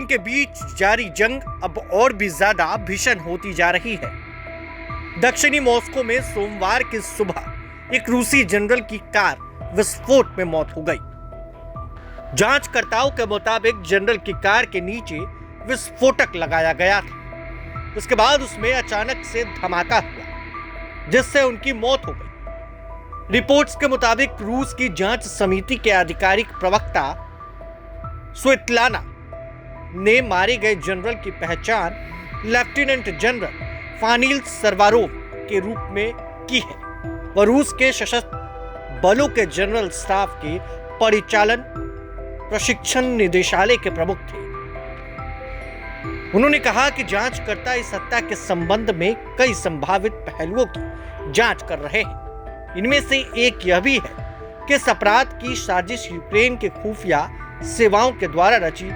Ukraine के बीच जारी जंग अब और भी ज्यादा भीषण होती जा रही है। दक्षिणी मॉस्को में सोमवार की सुबह एक रूसी जनरल की कार विस्फोट में मौत हो गई। जांचकर्ताओं के मुताबिक जनरल की कार के नीचे विस्फोटक लगाया गया था। उसके बाद उसमें अचानक से धमाका हुआ, जिससे उनकी मौत हो गई। रिपोर्ट्स के मुताबिक रूस की जांच समिति के आधिकारिक प्रवक्ता स्वेतलाना ने मारे गए जनरल की पहचान लेफ्टिनेंट जनरल फानिल सर्वारोव के रूप में की है। वह रूस के सशस्त्र बलों के जनरल स्टाफ के परिचालन प्रशिक्षण निदेशालय के प्रमुख थे। उन्होंने कहा कि जांचकर्ता इस हत्या के संबंध में कई संभावित पहलुओं की जांच कर रहे हैं। इनमें से एक यह भी है कि इस अपराध की साजिश यूक्रेन के खुफिया सेवाओं के द्वारा रची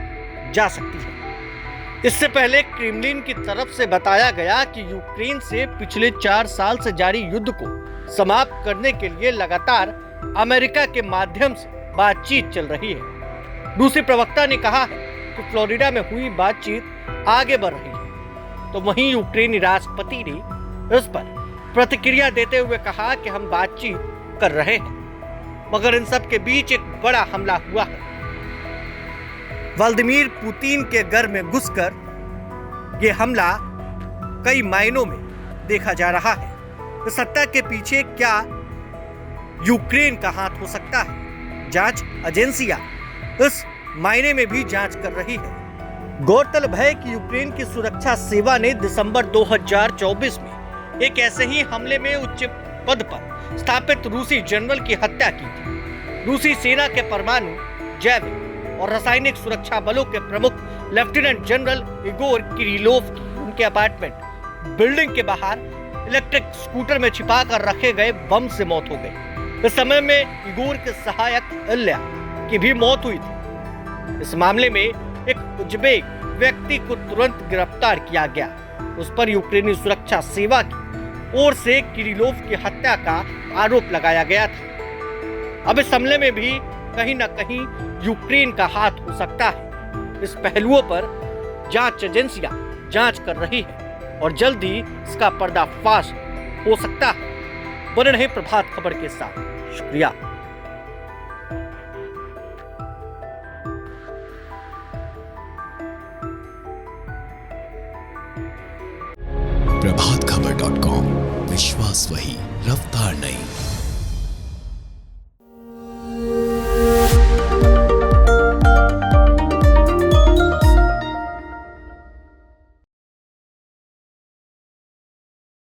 जा सकती है। इससे पहले क्रेमलिन की तरफ से बताया गया कि यूक्रेन से पिछले 4 साल से जारी युद्ध को समाप्त करने के लिए लगातार अमेरिका के माध्यम से बातचीत चल रही है। दूसरे प्रवक्ता ने कहा है कि फ्लोरिडा में हुई बातचीत आगे बढ़ रही है। तो वहीं यूक्रेनी राष्ट्रपति ने इस पर प्रतिक्रिया देते हुए कहा कि हम बातचीत कर रहे हैं, मगर इन सब के बीच एक बड़ा हमला हुआ है। व्लादिमीर पुतिन के घर में घुसकर यह हमला कई मायनों में देखा जा रहा है। इस हत्या के पीछे क्या यूक्रेन का हाथ हो सकता है? जांच एजेंसियां इस मायने में भी जांच कर रही है। गौरतलब है कि यूक्रेन की सुरक्षा सेवा ने दिसंबर 2024 में एक ऐसे ही हमले में उच्च पद पर स्थापित रूसी जनरल की हत्या की थी। रूसी सेना के परमाणु, जैविक और रासायनिक सुरक्षा बलों के प्रमुख लेफ्टिनेंट जनरल इगोर किरिलोव की उनके अपार्टमेंट बिल्डिंग के बाहर इलेक्ट्रिक स्कूटर में छिपाकर रखे गए बम से मौत हो गई। इस समय में इगोर के सहायक इल्या की भी मौत हुई थी। इस मामले में एक उज्बेक व्यक्ति को तुरंत गिरफ्तार किया गया। उस पर यूक्रेनी सुरक्षा सेवा की ओर से किरिलोव की हत्या का आरोप लगाया गया था। अब इस हमले में भी कहीं न कहीं यूक्रेन का हाथ हो सकता है। इस पहलुओं पर जांच एजेंसियां जांच कर रही है और जल्द ही इसका पर्दाफाश हो सकता है। बने रहे प्रभात खबर के साथ। शुक्रिया। प्रभातखबर.com, विश्वास वही, रफ्तार नहीं।